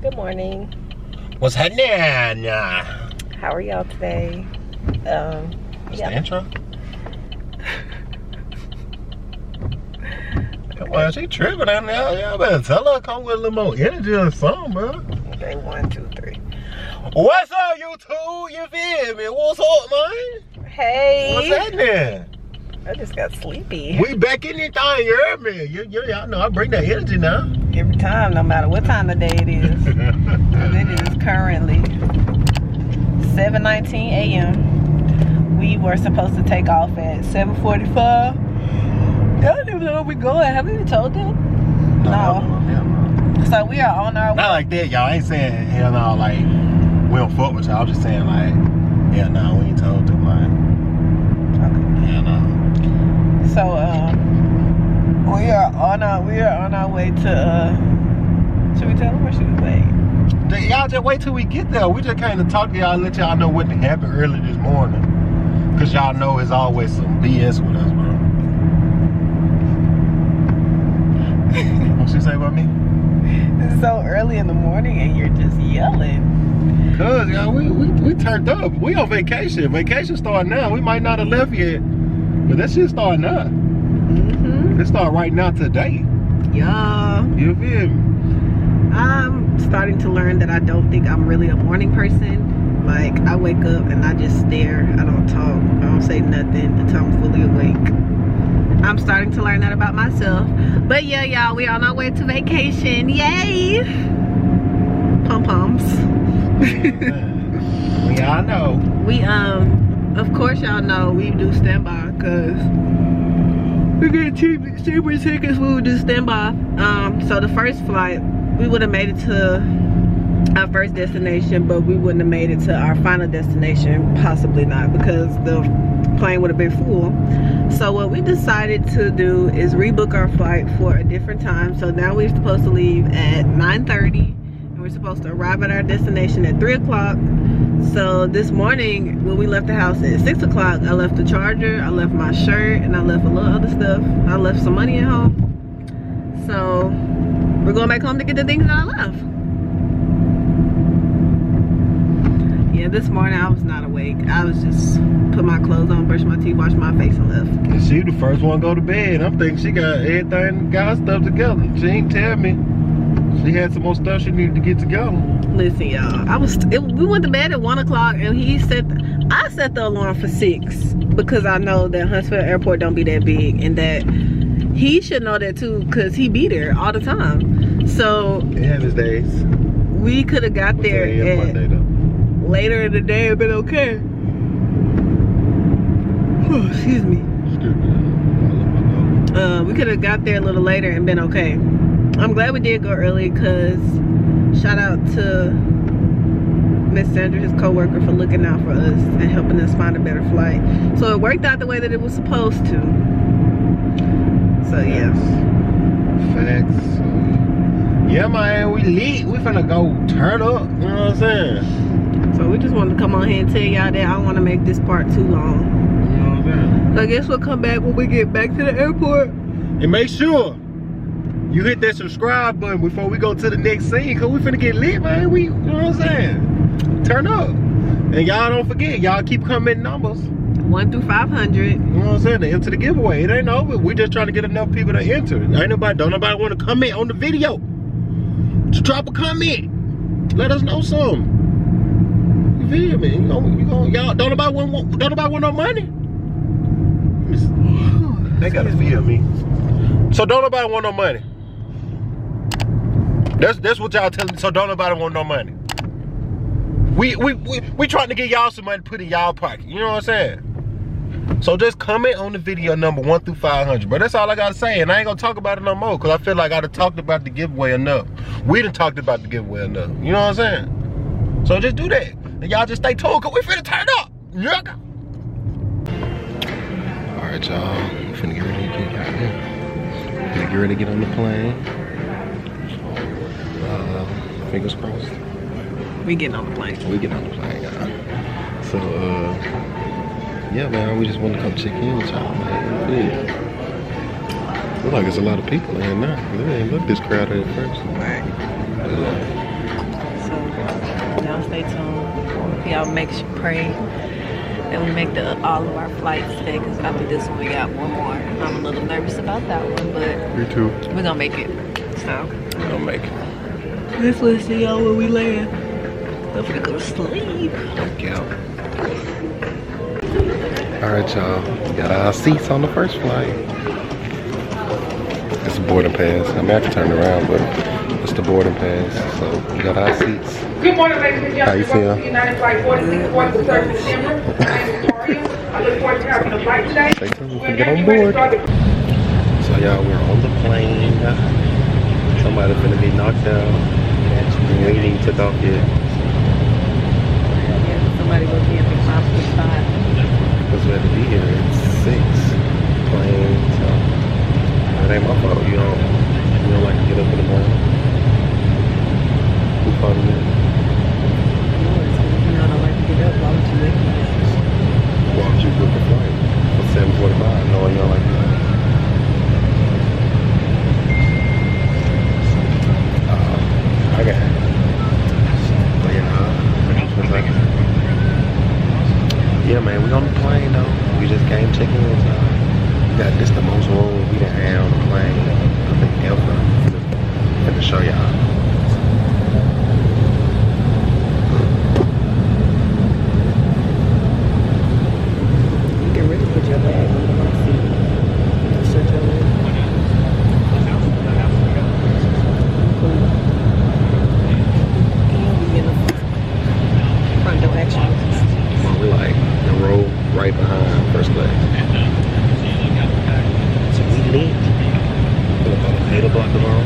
Good morning. What's happening? How are y'all today? What's the intro? Come on, she tripping out there. Y'all better tell her come with a little more energy or something, bro. Okay, 1, 2, 3. What's up, YouTube? You feel me? What's up, man? Hey. What's happening? I just got sleepy. We back in this thing, you heard me? Y'all know I bring that energy now. Every time, no matter what time of day it is. It is currently 7:19 a.m. We were supposed to take off at 7:45. Y'all don't even know where we're going. Have you told them? No. So we are on our way. Not like that, y'all. I ain't saying hell no, like we don't fuck with y'all. I'm just saying like, hell no, we ain't told them like. Okay. Hell no. So we are on our way to should we tell them or should we wait? Y'all just wait till we get there. We just came to talk to y'all and let y'all know what happened early this morning. Cause y'all know it's always some BS with us, bro. What she say about me? It's so early in the morning and you're just yelling. Cause y'all, we turned up. We on vacation. Vacation starting now. We might not have left yet, but that shit starting now. It start right now today. Yeah. You feel me? I'm starting to learn that I don't think I'm really a morning person. Like, I wake up and I just stare. I don't talk. I don't say nothing until I'm fully awake. I'm starting to learn that about myself. But yeah, y'all, we're on our way to vacation. Yay! Pom-poms. We all know. We, of course y'all know we do standby because we get cheaper tickets when we do standby. So the first flight, we would have made it to our first destination, but we wouldn't have made it to our final destination, possibly not, because the plane would have been full. So what we decided to do is rebook our flight for a different time. So now we're supposed to leave at 9:30 and we're supposed to arrive at our destination at 3 o'clock. So this morning when we left the house at 6 o'clock, I left the charger, I left my shirt, and I left a little other stuff. I left some money at home. So we're going back home to get the things that I left. Yeah, this morning I was not awake. I was just put my clothes on, brush my teeth, wash my face, and left. And she the first one to go to bed. I'm thinking she got everything, got stuff together. She ain't tell me. She had some more stuff she needed to get together. Listen, y'all, we went to bed at 1 o'clock and I set the alarm for 6 because I know that Huntsville Airport don't be that big and that he should know that too because he be there all the time. So he had his days. We could have got there at Monday, though. Later in the day and been okay. Oh, excuse me. We could have got there a little later and been okay. I'm glad we did go early because shout out to Miss Sandra, his co-worker, for looking out for us and helping us find a better flight. So it worked out the way that it was supposed to. So yeah. Facts. Yeah, man, we lit. We finna go turn up. You know what I'm saying? So we just wanted to come on here and tell y'all that I don't want to make this part too long. You know what I'm saying? So I guess we'll come back when we get back to the airport. And make sure you hit that subscribe button before we go to the next scene, cause we finna get lit, man. You know what I'm saying? Turn up. And y'all don't forget, y'all keep coming numbers. 1 through 500. You know what I'm saying? To enter the giveaway. It ain't over. We're just trying to get enough people to enter. Don't nobody want to comment on the video. Just drop a comment. Let us know something. You feel me? Y'all don't nobody want no money? They gotta feel me. So don't nobody want no money. That's what y'all telling me. So don't nobody want no money. We trying to get y'all some money to put in y'all pocket. You know what I'm saying? So just comment on the video number 1 through 500, bro. That's all I gotta say, and I ain't gonna talk about it no more, cause I feel like I done talked about the giveaway enough. We done talked about the giveaway enough. You know what I'm saying? So just do that, and y'all just stay tuned, cause we finna turn up. Yeah. All right, y'all. We finna get ready to get out here. Finna get ready to get on the plane. Fingers crossed. We getting on the plane. We getting on the plane, y'all. So, yeah, man, we just want to come check in with y'all, man. Yeah. Looks like there's a lot of people in here now. It didn't look this crowded at first. Right. y'all pray that we make all of our flights today, because after this one we got one more. I'm a little nervous about that one, but Me too. we're gonna make it. So We're gonna make it. let's see y'all when we land. I'm gonna go to sleep. Yeah. Alright, y'all. Got our seats on the first flight. It's a boarding pass. I mean, I can turn around, but it's the boarding pass. So we got our seats. Good morning, ladies and How you gentlemen. Welcome feel? to United Flight 46, for the 3rd of December. My name is Victoria. I look forward to having a flight today. Stay tuned. We can get on board. So y'all, we're on the plane. Somebody finna be knocked out. We ain't even took off yet. Yeah, somebody go get me 5:45. Because we had to be here at 6. Plane, so it ain't my fault. You don't like to get up in the morning. Who fault is it? You know, I don't like to get up. Why would you wake me up? Why would you book a flight for 7:45 knowing you don't like to get up? I got it. But yeah, man, we on the plane though. We just came checking in. We got this the most room we done had on the plane, I think ever. I'm gonna show y'all. You can really put your bag on the seat. Search your leg. Cool. And we in the front door action. Well, we like the row right behind first class. So we lit. Put about 8 o'clock tomorrow.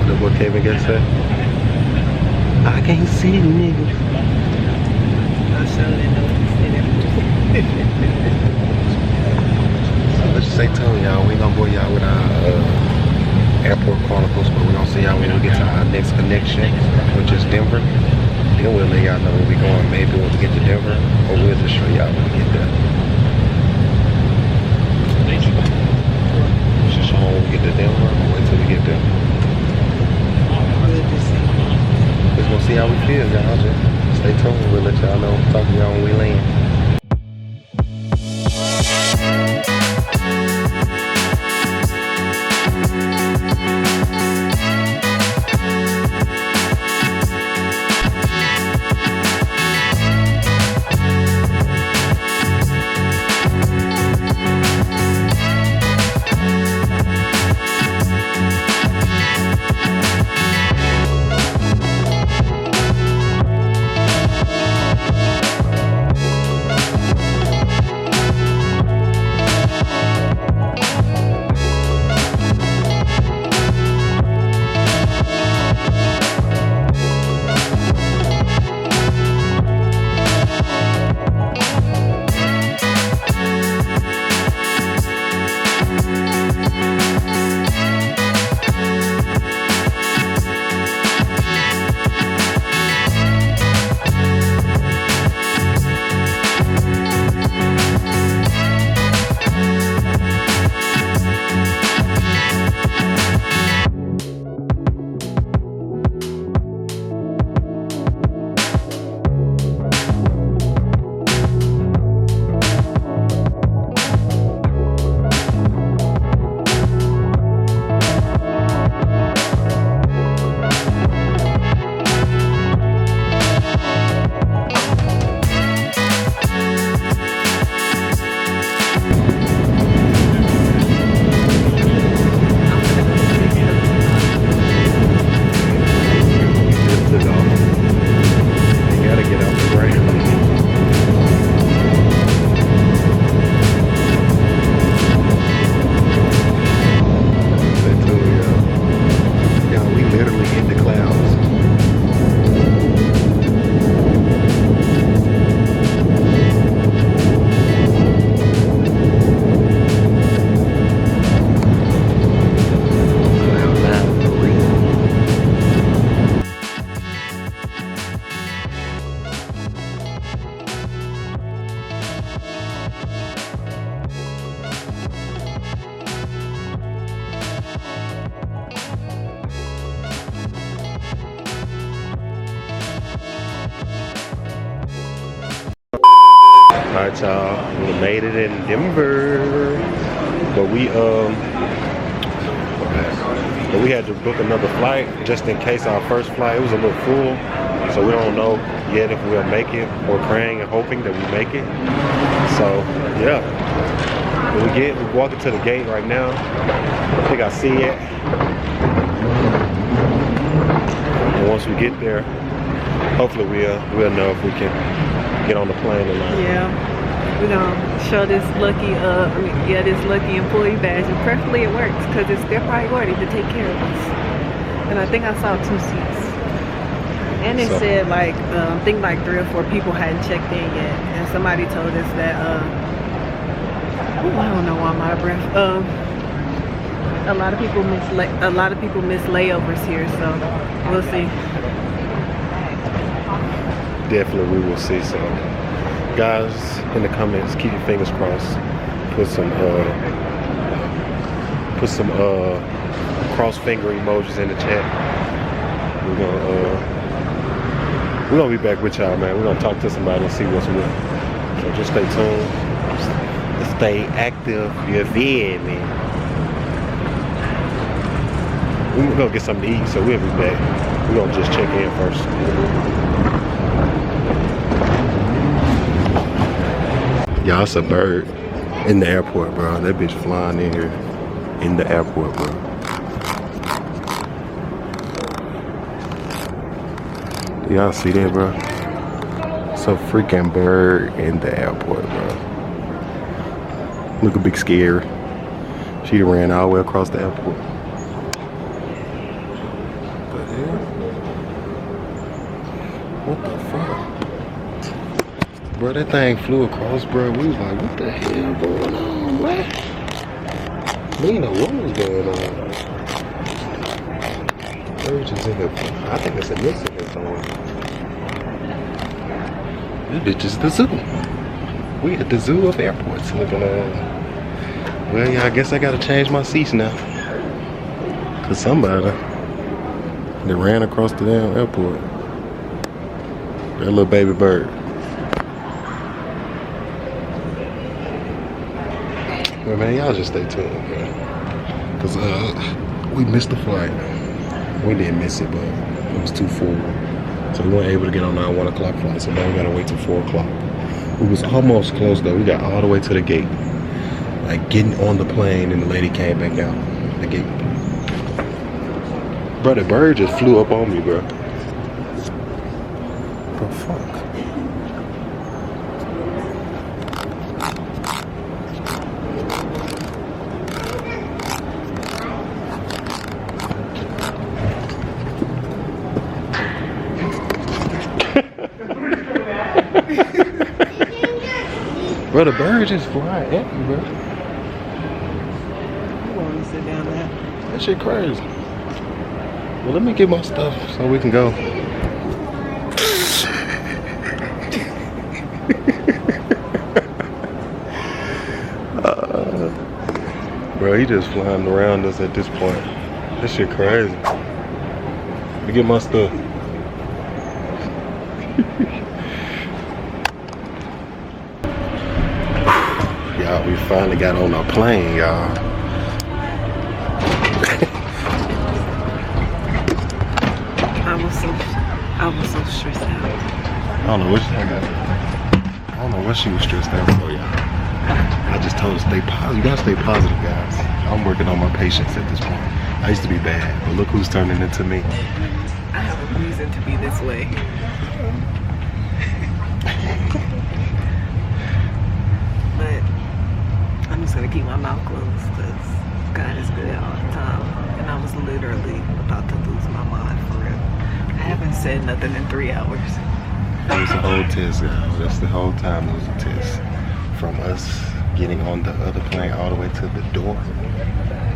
That's what Kevin gets said. I can't see you niggas. I sure didn't know what to say there. So let's just say tune y'all. We ain't gonna bore y'all with our airport chronicles, but we're gonna see y'all when we get to our next connection, which is Denver. Then we'll let y'all know where we going. Maybe when we get to Denver, or we'll just show y'all when we get there. Should show when we get to Denver, or wait till we get there. Just gonna see how we feel, y'all. Just stay tuned. We'll let y'all know. Talk to y'all when we land. Alright, y'all. We made it in Denver. But we had to book another flight just in case our first flight, it was a little full. So we don't know yet if we'll make it. We're praying and hoping that we make it. So yeah. We're walking to the gate right now. I think I see it. And once we get there, hopefully we'll know if we can get on the plane or not. Yeah. We're gonna show this lucky this lucky employee badge, and preferably it works because it's their priority to take care of us. And I think I saw 2 seats. And it said like I think like 3 or 4 people hadn't checked in yet, and somebody told us that I don't know why I'm out of breath. A lot of people miss layovers here, so we'll see. Definitely we will see. So guys, in the comments, keep your fingers crossed. Put some cross finger emojis in the chat. We're gonna be back with y'all, man. We're gonna talk to somebody and see what's what. So just stay tuned. Stay active. You feel me? We're gonna get something to eat, so we'll be back. We're gonna just check in first. Y'all, it's a bird in the airport, bro. That bitch flying in here in the airport, bro. Y'all see that, bro? It's a freaking bird in the airport, bro. Look a big scary. She ran all the way across the airport. But yeah. What the fuck? Bro, that thing flew across, bro. We was like, what the hell going on, man? We didn't know what was going on. Birds is in here. I think it's a mix in here somewhere. This bitch is the zoo. We at the zoo of airports looking at. Well, yeah, I guess I gotta change my seats now. Cause somebody that ran across the damn airport. That little baby bird. Well, man, y'all just stay tuned, man. Cause we missed the flight. We didn't miss it, but it was too full. So we weren't able to get on our 1 o'clock flight, so now we gotta wait till 4 o'clock. We was almost close though. We got all the way to the gate. Like getting on the plane, and the lady came back out the gate. Bro, the bird just flew up on me, bro. The fuck? Bro, the bird just flying at me, bro. You want to sit down there? That shit crazy. Well, let me get my stuff so we can go. Bro, he just flying around us at this point. That shit crazy. Let me get my stuff. Y'all, we finally got on our plane, y'all. I was so stressed out. I don't know what she was stressed out for, y'all. I just told her stay positive. You gotta stay positive, guys. I'm working on my patience at this point. I used to be bad, but look who's turning into me. I have a reason to be this way. But I'm just gonna keep my mouth closed because God is good all the time. And I was literally about to lose my mind for real. I haven't said nothing in 3 hours. It was a whole test, guys. That's the whole time it was a test. From us getting on the other plane all the way to the door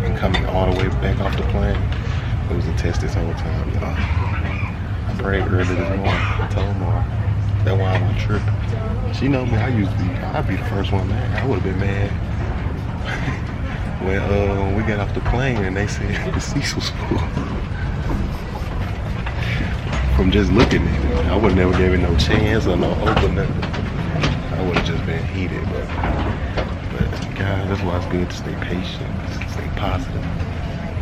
and coming all the way back off the plane. It was a test this whole time, y'all. I prayed early this morning. I told Mara. That's why I went tripping. She know me. I'd be the first one mad. I would have been mad when we got off the plane and they said the seats was full. From just looking at it, I would never gave it no chance or no hope or nothing. I would have just been heated, but guys, that's why it's good to stay patient, stay positive,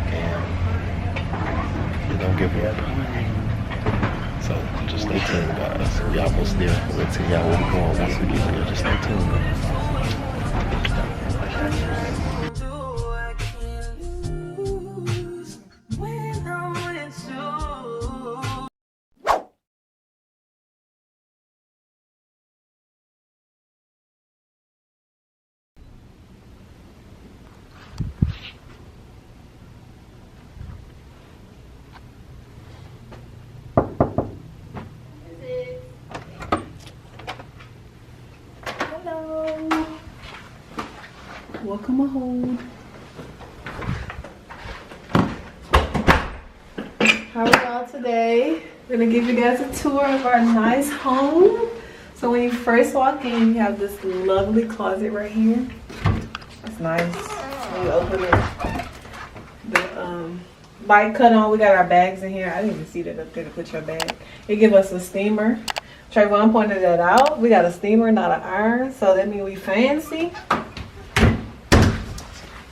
and you don't give up. So just stay tuned, guys. We almost there. We'll tell y'all where we're going once we get there. Just stay tuned. Welcome home. How are y'all today? We're gonna give you guys a tour of our nice home. So when you first walk in, you have this lovely closet right here. It's nice. When you open it, the light cut on. We got our bags in here. I didn't even see that up there to put your bag. It give us a steamer. Trayvon pointed that out. We got a steamer, not an iron, so that means we fancy.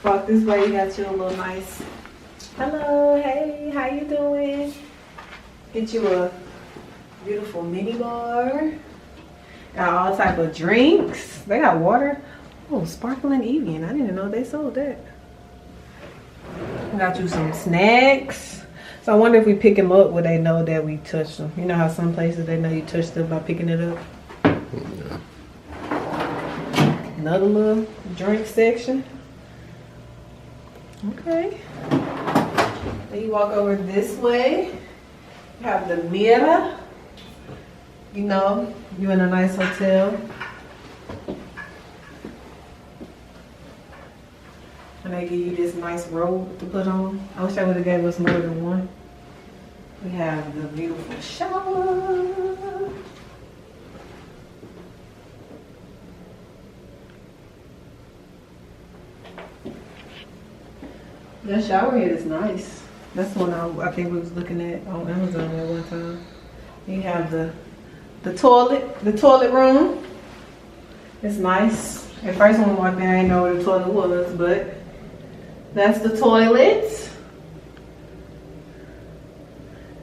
Walk this way, you got you a little nice, hello, hey, how you doing? Get you a beautiful mini bar. Got all type of drinks. They got water. Oh, sparkling Evian. I didn't even know they sold that. Got you some snacks. So I wonder if we pick them up, would they know that we touched them? You know how some places they know you touched them by picking it up? Yeah. Another little drink section. Okay. Then you walk over this way. You have the mirror. You know, you're in a nice hotel. And they give you this nice robe to put on. I wish I would have gave us more than one. We have the beautiful shower. That shower head is nice. That's the one I think we was looking at on Amazon at one time. You have the toilet room. It's nice. At first when we walked in, I didn't know where the toilet was, but that's the toilet.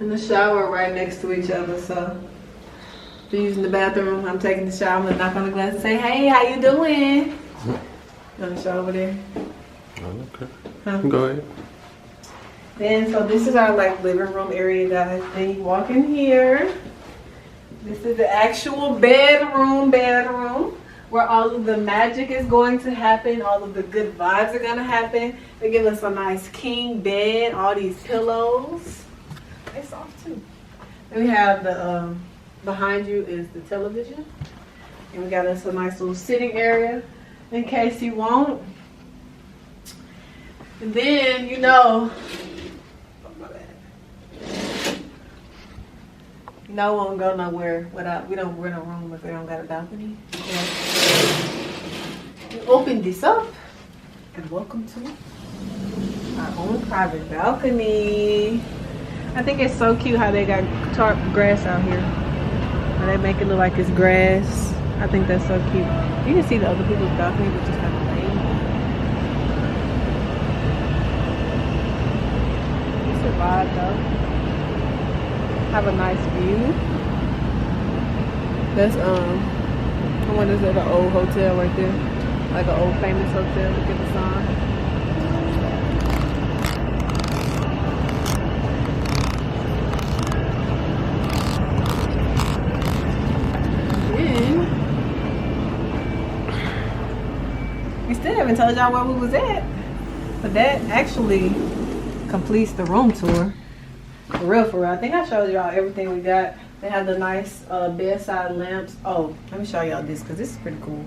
And the shower right next to each other. So if you're using the bathroom, I'm taking the shower, I'm gonna knock on the glass and say, hey, how you doing? You wanna show over there? Okay. Huh? Go ahead. Then, so this is our like living room area, guys. Then you walk in here. This is the actual bedroom where all of the magic is going to happen. All of the good vibes are gonna happen. They give us a nice king bed, all these pillows. They're soft too. Then we have the, behind you is the television. And we got us a nice little sitting area in case you want. And then, you know, no one go nowhere without, we don't rent a room if we don't got a balcony. Yeah. We open this up and welcome to our own private balcony. I think it's so cute how they got tarp grass out here. How they make it look like it's grass. I think that's so cute. You can see the other people's balcony, which is kind of lame. It's a vibe though. Have a nice view. That's what is it? An old hotel right there, like an old famous hotel. Look at the sign. Then we still haven't told y'all where we was at, but that actually completes the room tour. For real. I think I showed y'all everything we got. They have the nice bedside lamps. Oh, let me show y'all this because this is pretty cool.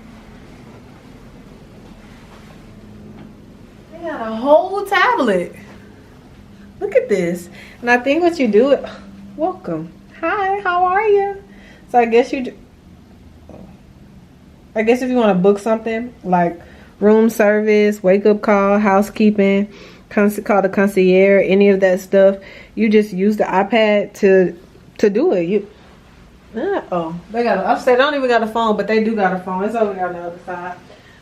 They got a whole tablet. Look at this. And I think what you do, welcome. Hi, how are you? So I guess if you want to book something like room service, wake up call, housekeeping, call the concierge, any of that stuff, you just use the iPad to do it. Oh, they got. I said they don't even got a phone, but they do got a phone. It's over there on the other side.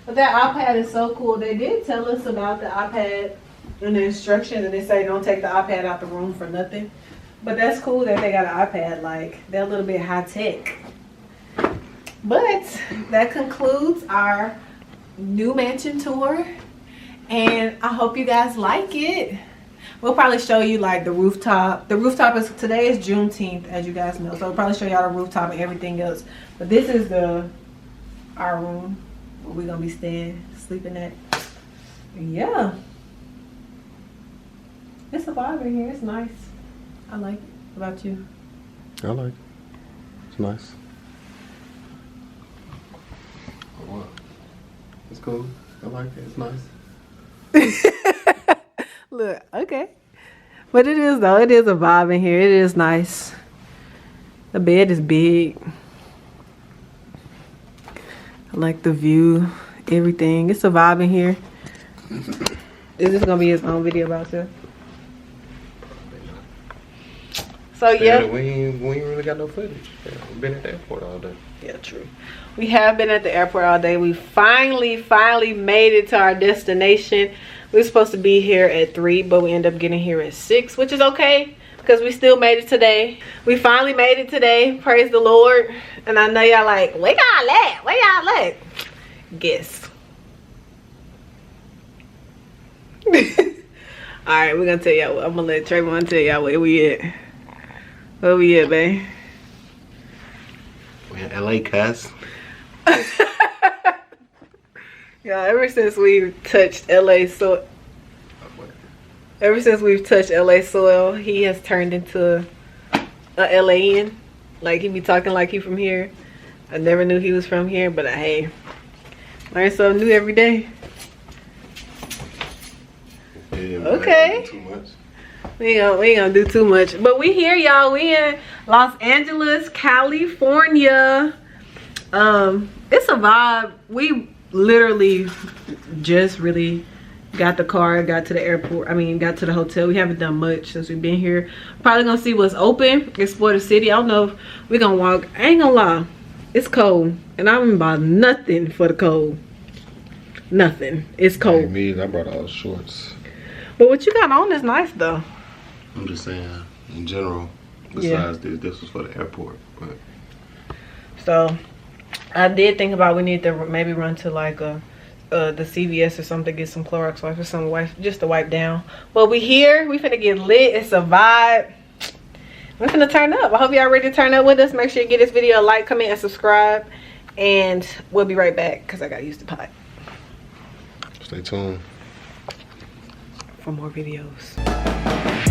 But that iPad is so cool. They did tell us about the iPad and the instructions, and they say don't take the iPad out the room for nothing. But that's cool that they got an iPad. Like, they're a little bit high tech. But that concludes our new mansion tour, and I hope you guys like it. We'll probably show you like the rooftop. The rooftop is, today is Juneteenth, as you guys know, so we'll probably show y'all the rooftop and everything else. But this is our room where we're gonna be sleeping at. Yeah, it's a vibe in here. It's nice. I like it. What about you? I like it. It's nice. What? It's cool. I like it. It's nice. Look, okay. But it is though. It is a vibe in here. It is nice. The bed is big. I like the view, everything. It's a vibe in here. Is this gonna be his own video about this? So yeah, we ain't really got no footage. We've been at the airport all day. Yeah, true. We have been at the airport all day. We finally made it to our destination. We were supposed to be here at 3, but we ended up getting here at 6, which is okay because we still made it today. We finally made it today. Praise the Lord. And I know y'all like, where y'all at? Where y'all at? Guess. Alright, we're gonna tell y'all. I'm gonna let Trayvon tell y'all where we at. Where we at, babe? We in LA, cuz. Yeah, ever since we've touched LA soil, he has turned into a LAN. Like, he be talking like he from here. I never knew he was from here, but hey, learn something new every day. Yeah, okay. Too much. We ain't gonna do too much, but we here, y'all. We in Los Angeles, California. It's a vibe. We literally just really got the car, got to the airport. I mean, got to the hotel. We haven't done much since we've been here. Probably gonna see what's open, explore the city. I don't know if we're gonna walk. I ain't gonna lie, it's cold, and I haven't bought nothing for the cold. Nothing. It's cold. Hey, me, I brought all the shorts. But what you got on is nice though. I'm just saying, in general. Besides this was for the airport. But so I did think about we need to maybe run to like the CVS or something, get some Clorox wipes or some wipes just to wipe down. Well, we here. We finna get lit. It's a vibe. We're finna turn up. I hope y'all ready to turn up with us. Make sure you give this video a like, comment, and subscribe. And we'll be right back because I gotta use the pot. stay tuned For more videos.